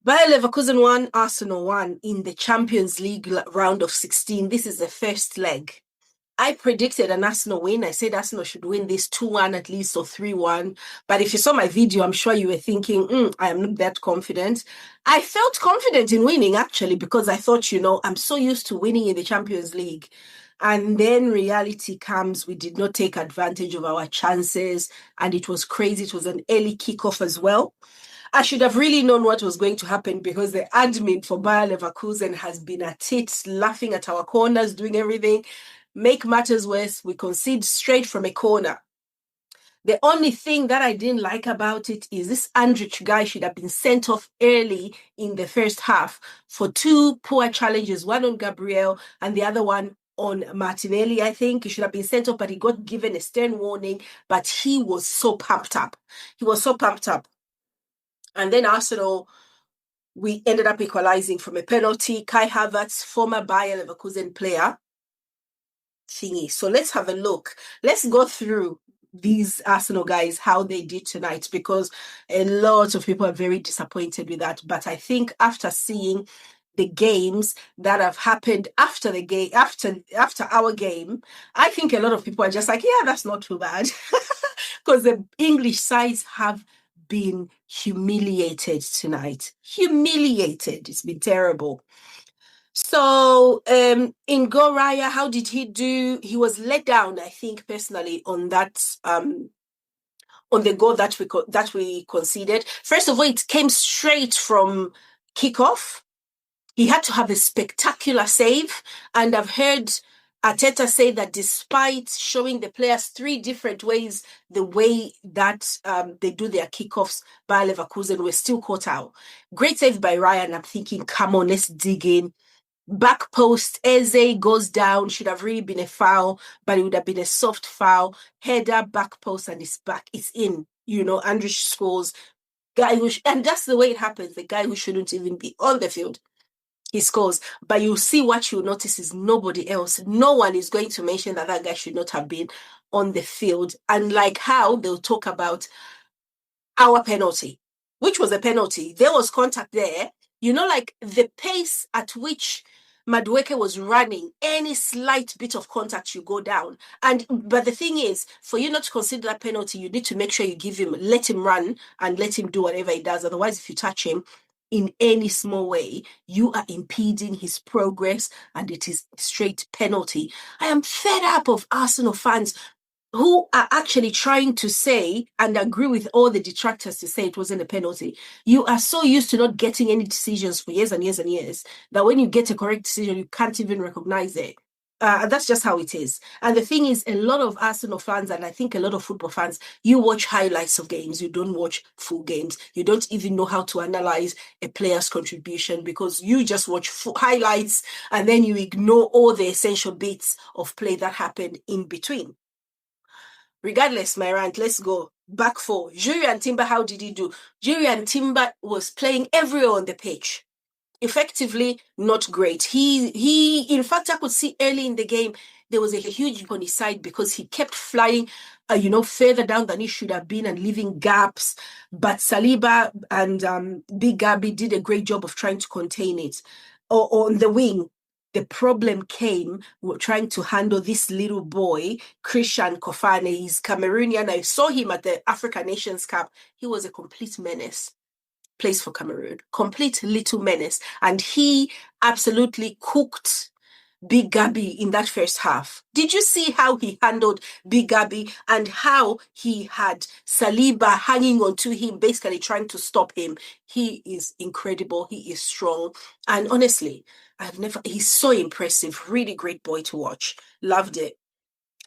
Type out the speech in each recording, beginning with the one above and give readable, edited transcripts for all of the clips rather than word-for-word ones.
Bayer Leverkusen won, Arsenal won in the Champions League round of 16. This is the first leg. I predicted an Arsenal win. I said Arsenal should win this 2-1 at least or 3-1. But if you saw my video, I'm sure you were thinking, I am not that confident. I felt confident in winning, actually, because I thought, I'm so used to winning in the Champions League. And then reality comes. We did not take advantage of our chances. And it was crazy. It was an early kickoff as well. I should have really known what was going to happen because the admin for Bayer Leverkusen has been at it, laughing at our corners, doing everything. Make matters worse, we concede straight from a corner. The only thing that I didn't like about it is this Andrich guy should have been sent off early in the first half for two poor challenges, one on Gabriel and the other one on Martinelli, I think. He should have been sent off, but he got given a stern warning, but he was so pumped up. And then Arsenal, we ended up equalizing from a penalty. Kai Havertz, former Bayer Leverkusen player, thingy. So let's have a look. Let's go through these Arsenal guys, how they did tonight, because a lot of people are very disappointed with that. But I think after seeing the games that have happened after the game, after our game, I think a lot of people are just like, yeah, that's not too bad. Because the English sides have been humiliated tonight. Humiliated. It's been terrible. So in Go Raya, how did he do? He was let down, I think, personally, on that on the goal that we conceded. First of all, it came straight from kickoff. He had to have a spectacular save, and I've heard Arteta say that despite showing the players three different ways, the way that they do their kickoffs by Leverkusen, we're still caught out. Great save by Ryan. I'm thinking, come on, let's dig in. Back post, Eze goes down, should have really been a foul, but it would have been a soft foul. Header, back post, and it's back. It's in. Andrich scores. And that's the way it happens. The guy who shouldn't even be on the field, he scores. But you see, what you'll notice is nobody else. No one is going to mention that guy should not have been on the field. And like how they'll talk about our penalty, which was a penalty. There was contact there. Like the pace at which Madueke was running, any slight bit of contact, you go down. But the thing is, for you not to consider that penalty, you need to make sure you let him run and let him do whatever he does. Otherwise, if you touch him in any small way, you are impeding his progress, and it is straight penalty. I am fed up of Arsenal fans who are actually trying to say and agree with all the detractors to say it wasn't a penalty. You are so used to not getting any decisions for years and years and years that when you get a correct decision, you can't even recognize it. That's just how it is. And the thing is, a lot of Arsenal fans, and I think a lot of football fans, you watch highlights of games. You don't watch full games. You don't even know how to analyze a player's contribution because you just watch highlights and then you ignore all the essential bits of play that happened in between. Regardless, my rant, let's go. Back four. Jurriën Timber, how did he do? Jurriën Timber was playing everywhere on the pitch. Effectively, not great. He, in fact, I could see early in the game, there was a huge on his side because he kept flying, further down than he should have been and leaving gaps. But Saliba and Big Gabi did a great job of trying to contain it. On the wing, the problem came with trying to handle this little boy, Christian Kofane. He's Cameroonian. I saw him at the African Nations Cup. He was a complete menace. Plays for Cameroon. Complete little menace. And he absolutely cooked Big Gabi in that first half. Did you see how he handled Big Gabi and how he had Saliba hanging onto him, basically trying to stop him? He is incredible. He is strong. And honestly, he's so impressive. Really great boy to watch. Loved it.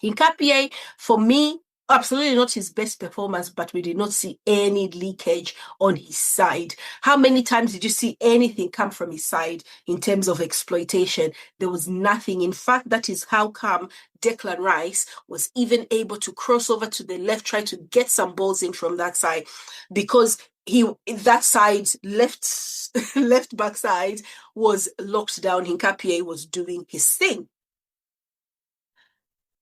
Nkapie, for me, absolutely not his best performance, but we did not see any leakage on his side. How many times did you see anything come from his side in terms of exploitation? There was nothing. In fact, that is how come Declan Rice was even able to cross over to the left, try to get some balls in from that side, because that side, left back side, was locked down. Nkapie was doing his thing.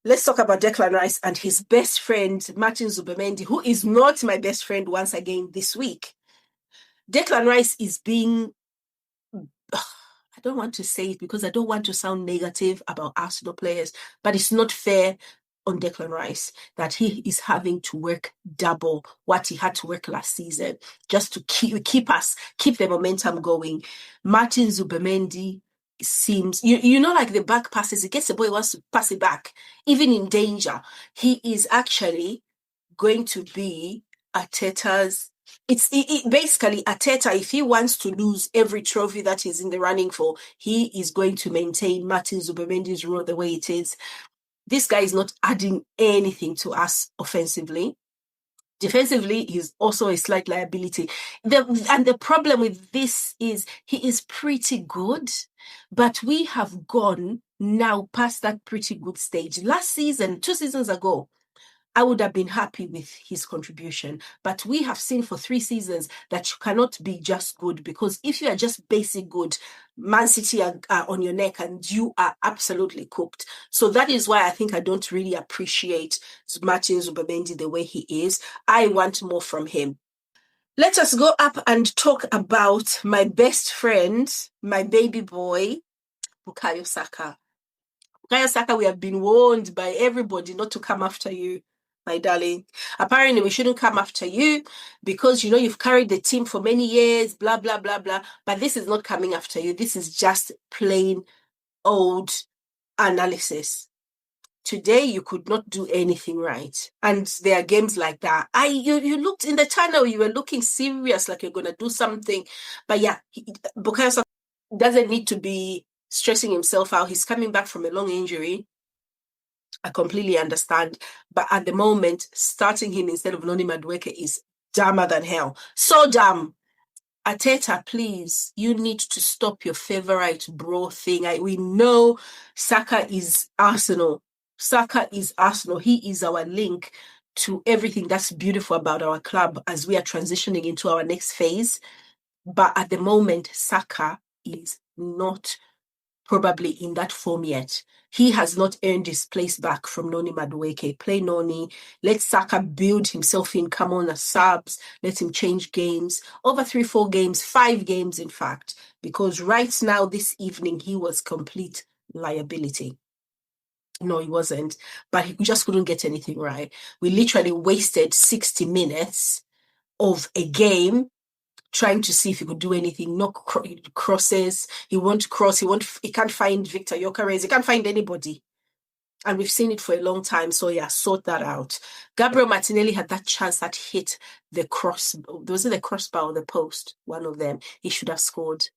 Let's talk about Declan Rice and his best friend, Martin Zubimendi, who is not my best friend once again this week. Declan Rice is being, I don't want to say it because I don't want to sound negative about Arsenal players, but it's not fair on Declan Rice that he is having to work double what he had to work last season just to keep the momentum going. Martin Zubimendi seems, like the back passes, he gets the ball, he wants to pass it back, even in danger. He is actually going to be Arteta's. It's basically Arteta, if he wants to lose every trophy that he's in the running for, he is going to maintain Martin Zubimendi's role the way it is. This guy is not adding anything to us offensively. Defensively, he's also a slight liability. And the problem with this is he is pretty good, but we have gone now past that pretty good stage. Last season, 2 seasons ago, I would have been happy with his contribution. But we have seen for 3 seasons that you cannot be just good, because if you are just basic good, Man City are on your neck and you are absolutely cooked. So that is why I think I don't really appreciate Martin Zubimendi the way he is. I want more from him. Let us go up and talk about my best friend, my baby boy, Bukayo Saka. Bukayo Saka, we have been warned by everybody not to come after you, my darling. Apparently, we shouldn't come after you because, you've carried the team for many years, blah, blah, blah, blah. But this is not coming after you. This is just plain old analysis. Today, you could not do anything right. And there are games like that. You looked in the channel, you were looking serious, like you're going to do something. But yeah, Bukayo Saka doesn't need to be stressing himself out. He's coming back from a long injury. I completely understand. But at the moment, starting him instead of Noni Madueke is dumber than hell. So dumb. Arteta, please, you need to stop your favorite bro thing. We know Saka is Arsenal. Saka is Arsenal. He is our link to everything that's beautiful about our club as we are transitioning into our next phase. But at the moment, Saka is not probably in that form yet. He has not earned his place back from Noni Madueke. Play Noni. Let Saka build himself in. Come on as subs. Let him change games. Over 3-4 games, 5 games, in fact. Because right now, this evening, he was complete liability. No, he wasn't. But he just couldn't get anything right. We literally wasted 60 minutes of a game trying to see if he could do anything. No crosses. He won't cross. He can't find Victor Gyökeres. He can't find anybody. And we've seen it for a long time. So yeah, sort that out. Gabriel Martinelli had that chance that hit the cross. Was it the crossbar or the post? One of them. He should have scored.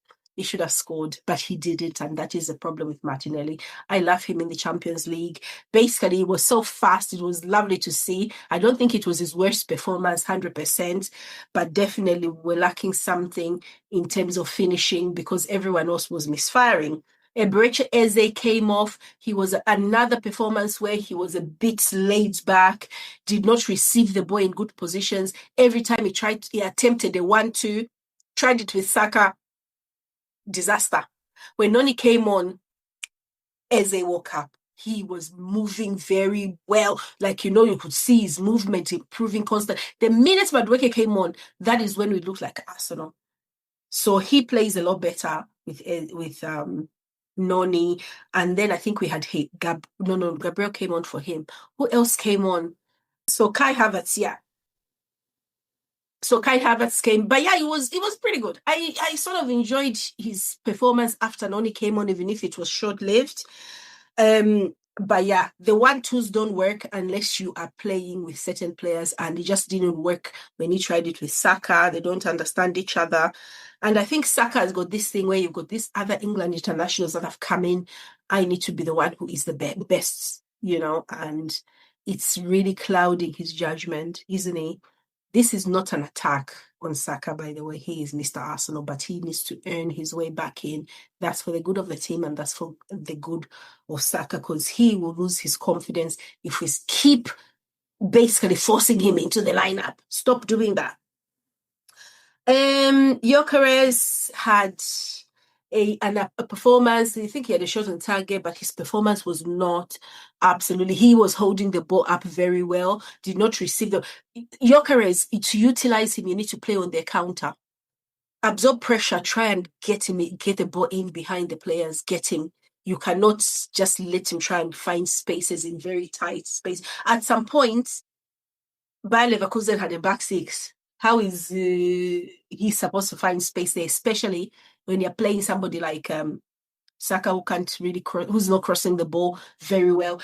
But he didn't, and that is the problem with Martinelli. I love him in the Champions League. Basically, he was so fast. It was lovely to see. I don't think it was his worst performance, 100%, but definitely we're lacking something in terms of finishing because everyone else was misfiring. Eberechi Eze came off. He was another performance where he was a bit laid back, did not receive the ball in good positions. Every time he attempted a 1-2, tried it with Saka. Disaster. When Noni came on, Eze woke up. He was moving very well. Like, you could see his movement improving constantly. The minute Madueke came on, that is when we looked like Arsenal. So he plays a lot better with Noni. And then I think we had Gabriel came on for him. Who else came on? So Kai Havertz, yeah. So Kai Havertz came, but yeah, it was pretty good. I sort of enjoyed his performance after Noni came on, even if it was short-lived. But yeah, the 1-2s don't work unless you are playing with certain players, and it just didn't work when he tried it with Saka. They don't understand each other. And I think Saka has got this thing where you've got these other England internationals that have come in. I need to be the one who is the best, and it's really clouding his judgment, isn't he? This is not an attack on Saka, by the way. He is Mr. Arsenal, but he needs to earn his way back in. That's for the good of the team and that's for the good of Saka, because he will lose his confidence if we keep basically forcing him into the lineup. Stop doing that. Gyökeres had a performance. I think he had a shot on target, but his performance was not absolutely. He was holding the ball up very well, did not receive the. Gyökeres, to utilize him, you need to play on their counter. absorb pressure, try and get the ball in behind the players, get him. You cannot just let him try and find spaces in very tight space. At some point, Bayer Leverkusen had a back six. How is he supposed to find space there, especially when you're playing somebody like Saka, who can't really who's not crossing the ball very well.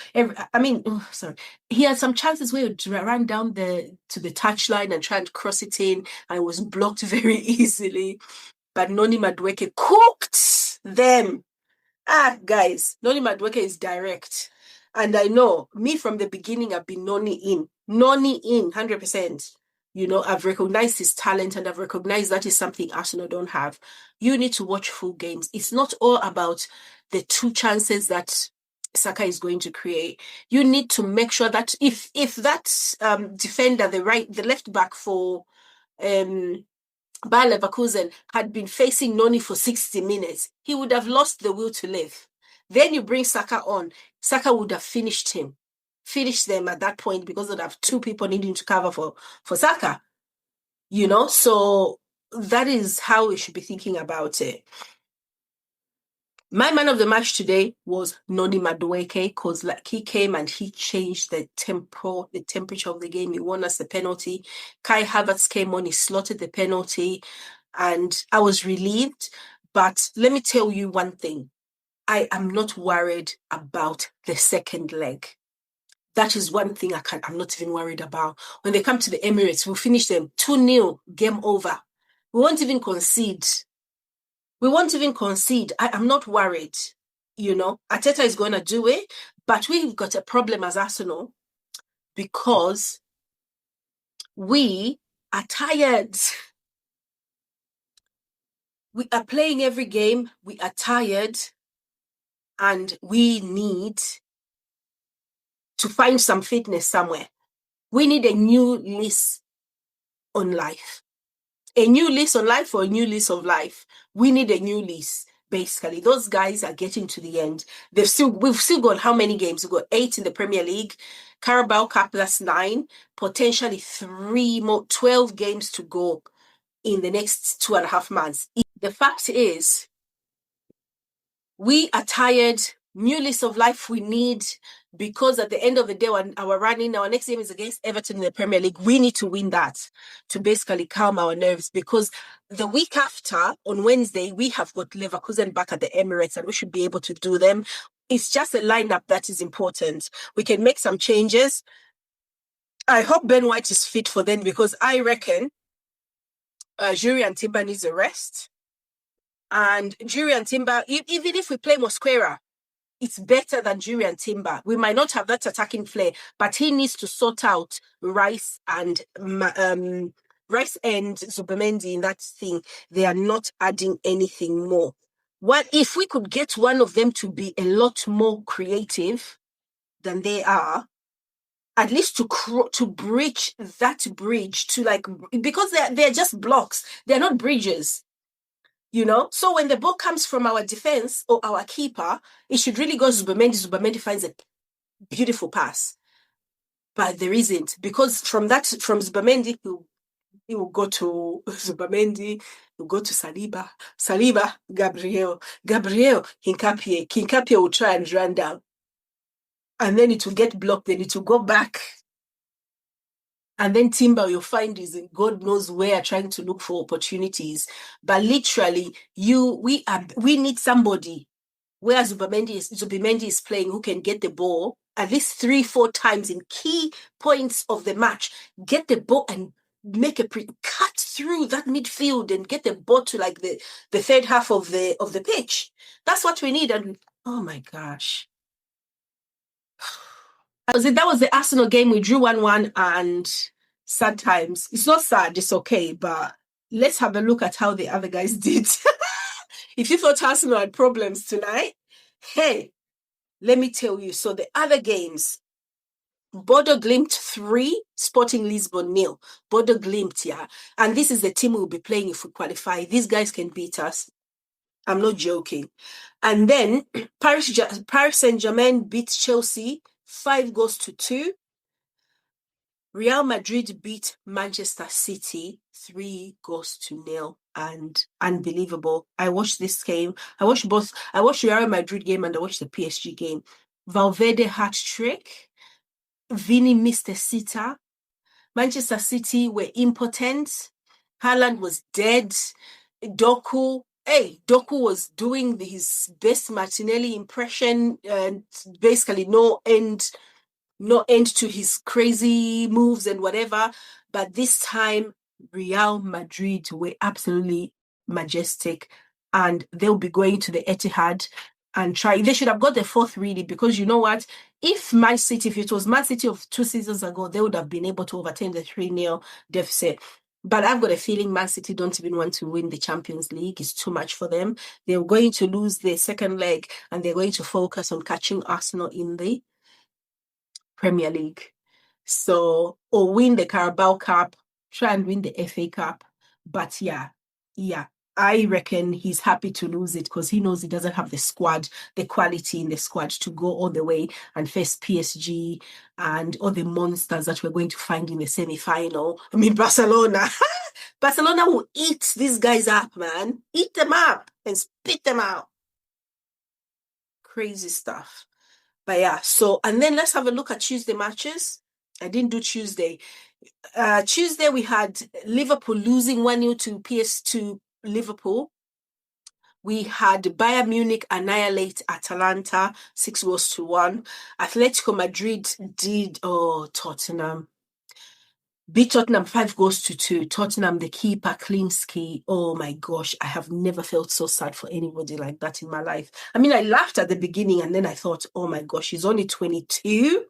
He had some chances where he ran down to the touchline and tried to cross it in, and it was blocked very easily. But Noni Madueke cooked them. Guys, Noni Madueke is direct. And I know, me from the beginning, I've been Noni in, 100%. I've recognized his talent and I've recognized that is something Arsenal don't have. You need to watch full games. It's not all about the 2 chances that Saka is going to create. You need to make sure that if that defender, the left back for Bayer Leverkusen had been facing Noni for 60 minutes, he would have lost the will to live. Then you bring Saka on. Saka would have finished them at that point, because they'd have 2 people needing to cover for Saka. So that is how we should be thinking about it. My man of the match today was Noni Madueke, because he came and he changed the temperature of the game. He won us the penalty. Kai Havertz came on, he slotted the penalty, and I was relieved. But let me tell you one thing. I am not worried about the second leg. That is one thing I'm not even worried about. When they come to the Emirates, we'll finish them 2-0, game over. We won't even concede. I'm not worried. Arteta is going to do it, but we've got a problem as Arsenal because we are tired. We are playing every game. We are tired, and we need to find some fitness somewhere. We need a new lease on life. A new lease on life or a new lease of life. We need a new lease, basically. Those guys are getting to the end. We've still got how many games? We've got 8 in the Premier League. Carabao Cup, that's 9. Potentially 3 more, 12 games to go in the next 2.5 months. The fact is, we are tired. New lease of life we need, because at the end of the day, when our next game is against Everton in the Premier League, we need to win that to basically calm our nerves, because the week after, on Wednesday, we have got Leverkusen back at the Emirates, and we should be able to do them. It's just a lineup that is important. We can make some changes. I hope Ben White is fit for them, because I reckon Jurriën Timber needs a rest. And Jurriën Timber, even if we play Mosquera, it's better than Jurriën Timber. We might not have that attacking flair, but he needs to sort out Rice and Zubimendi in that thing. They are not adding anything more. What if we could get one of them to be a lot more creative than they are, at least to bridge that bridge to because they're just blocks. They're not bridges. So when the ball comes from our defense or our keeper, it should really go to Zubimendi. Zubimendi finds a beautiful pass. But there isn't, because from Zubimendi, he will go to Zubimendi, he'll go to Saliba, Gabriel, Hinkapie will try and run down. And then it will get blocked, then it will go back. And then Timber, you'll find, is in God knows where, trying to look for opportunities. But literally, we need somebody where Zubimendi is playing, who can get the ball at least 3-4 times in key points of the match, get the ball and make cut through that midfield and get the ball to the third half of the pitch. That's what we need. And oh my gosh. That was the Arsenal game. We drew 1-1, and sad times. It's not sad, it's okay, but let's have a look at how the other guys did. If you thought Arsenal had problems tonight, hey, let me tell you. So the other games, Bodø Glimt 3, Sporting Lisbon 0. Bodø Glimt, yeah. And this is the team we'll be playing if we qualify. These guys can beat us. I'm not joking. And then Paris Saint-Germain beat Chelsea 5-2. Real Madrid beat Manchester City 3-0. and unbelievable. I watched this game. I watched both. I watched the Real Madrid game and I watched the PSG game. Valverde hat-trick. Vini missed a sitter. Manchester City were impotent. Haaland was dead. Doku was doing his best Martinelli impression, and basically no end to his crazy moves and whatever. But this time, Real Madrid were absolutely majestic, and they'll be going to the Etihad and try. They should have got the fourth, really, because you know what? If it was Man City of 2 seasons ago, they would have been able to overturn the 3-0 deficit. But I've got a feeling Man City don't even want to win the Champions League. It's too much for them. They're going to lose their second leg, and they're going to focus on catching Arsenal in the Premier League. So, or win the Carabao Cup, try and win the FA Cup. But yeah, I reckon he's happy to lose it because he knows he doesn't have the quality in the squad to go all the way and face PSG and all the monsters that we're going to find in the semi-final. I mean, Barcelona. Barcelona will eat these guys up, man. Eat them up and spit them out. Crazy stuff. But yeah, so, and then let's have a look at Tuesday matches. I didn't do Tuesday. Tuesday, we had Liverpool losing 1-0 to Liverpool. We had Bayern Munich annihilate Atalanta 6-1. Atletico Madrid Tottenham. Beat Tottenham 5-2. Tottenham, the keeper, Klinsky. Oh my gosh, I have never felt so sad for anybody like that in my life. I mean, I laughed at the beginning and then I thought, oh my gosh, he's only 22.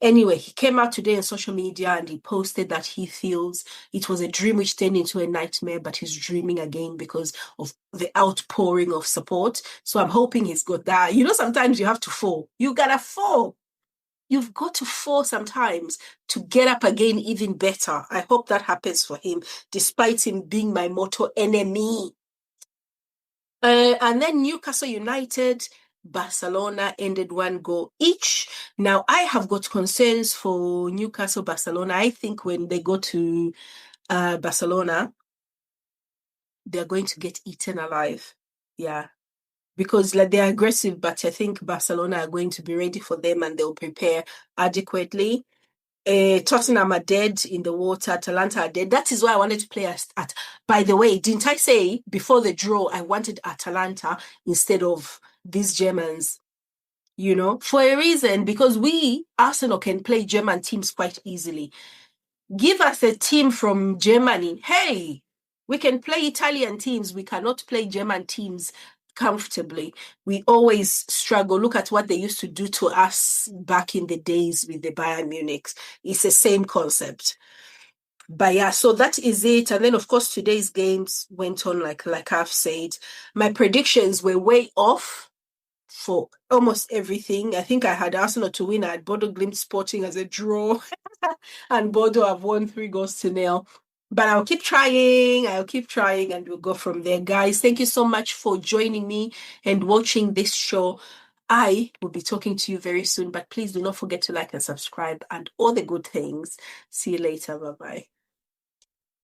Anyway, he came out today on social media and he posted that he feels it was a dream which turned into a nightmare, but he's dreaming again because of the outpouring of support. So I'm hoping he's got that. You know, sometimes you have to fall. You gotta fall. You've got to fall sometimes to get up again even better. I hope that happens for him, despite him being my mortal enemy. And then Newcastle United, Barcelona ended 1-1 each. Now, I have got concerns for Newcastle, Barcelona. I think when they go to Barcelona, they're going to get eaten alive. Yeah. Because they're aggressive, but I think Barcelona are going to be ready for them and they'll prepare adequately. Tottenham are dead in the water. Atalanta are dead. That is why I wanted to play at. By the way, didn't I say before the draw I wanted Atalanta instead of these Germans? You know, for a reason, because Arsenal, can play German teams quite easily. Give us a team from Germany. Hey, we can play Italian teams. We cannot play German teams comfortably. We always struggle. Look at what they used to do to us back in the days with the Bayern Munich. It's the same concept. But yeah, so that is it. And then of course today's games went on like I've said. My predictions were way off for almost everything. I think I had Arsenal to win. I had Bodø Glimt Sporting as a draw. And Bodø have won 3-0. But I'll keep trying and we'll go from there. Guys, thank you so much for joining me and watching this show. I will be talking to you very soon, but please do not forget to like and subscribe and all the good things. See you later. Bye-bye.